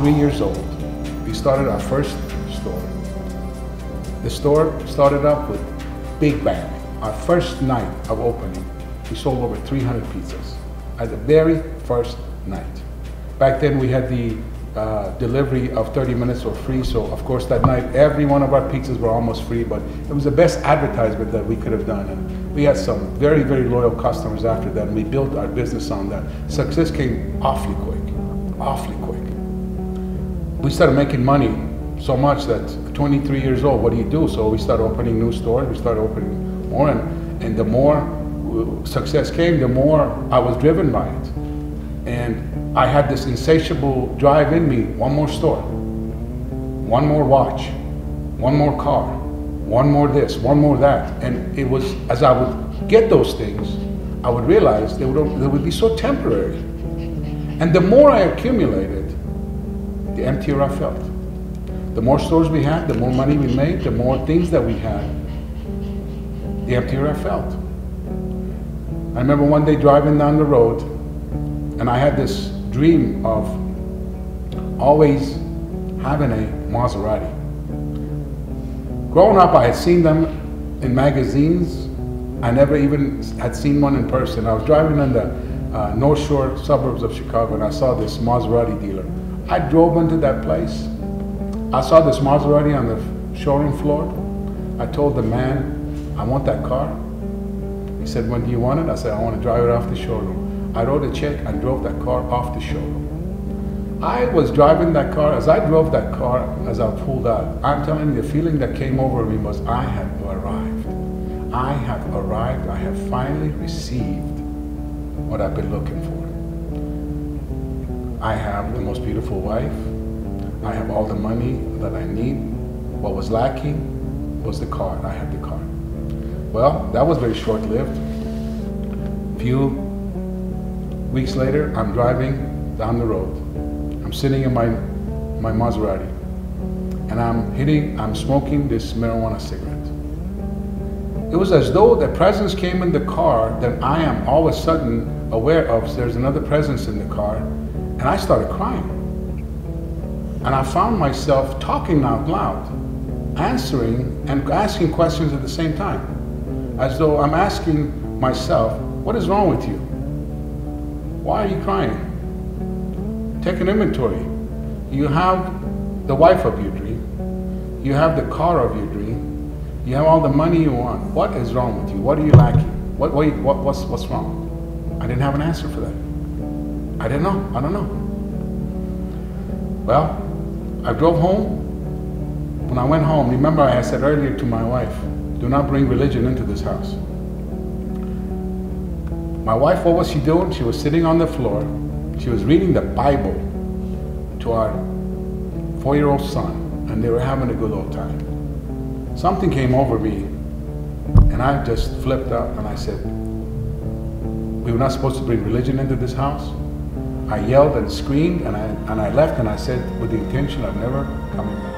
23 years old, we started our first store. The store started up with big bang. Our first night of opening, we sold over 300 pizzas at the very first night. Back then we had the delivery of 30 minutes for free, so of course that night every one of our pizzas were almost free, but it was the best advertisement that we could have done, and we had some very, very loyal customers after that, and we built our business on that. Success came awfully quick, awfully quick. We started making money so much that 23 years old, what do you do? So we started opening new stores, we started opening more, and the more success came, the more I was driven by it. And I had this insatiable drive in me: one more store, one more watch, one more car, one more this, one more that. And it was, as I would get those things, I would realize they would be so temporary. And the more I accumulated, the emptier I felt. The more stores we had, the more money we made, the more things that we had, the emptier I felt. I remember one day driving down the road, and I had this dream of always having a Maserati. Growing up, I had seen them in magazines. I never even had seen one in person. I was driving in the North Shore suburbs of Chicago, and I saw this Maserati dealer. I drove into that place. I saw this Maserati on the showroom floor. I told the man, I want that car. He said, when do you want it? I said, I want to drive it off the showroom. I wrote a check and drove that car off the showroom. I was driving that car. As I drove that car, as I pulled out, I'm telling you, the feeling that came over me was, I have arrived. I have arrived. I have finally received what I've been looking for. I have the most beautiful wife. I have all the money that I need. What was lacking was the car. I have the car. Well, that was very short-lived. Few weeks later, I'm driving down the road. I'm sitting in my Maserati, and I'm smoking this marijuana cigarette. It was as though the presence came in the car that I am all of a sudden aware of. There's another presence in the car, and I started crying. And I found myself talking out loud, answering and asking questions at the same time, as though I'm asking myself, what is wrong with you? Why are you crying? Take an inventory. You have the wife of your dream. You have the car of your dream. You have all the money you want. What is wrong with you? What are you lacking? What's wrong? I didn't have an answer for that. I didn't know. I don't know. Well, I drove home. When I went home, remember I had said earlier to my wife, do not bring religion into this house. My wife, what was she doing? She was sitting on the floor. She was reading the Bible to our 4-year-old son, and they were having a good old time. Something came over me, and I just flipped out, and I said, we were not supposed to bring religion into this house. I yelled and screamed, and I left, and I said, with the intention of never coming back.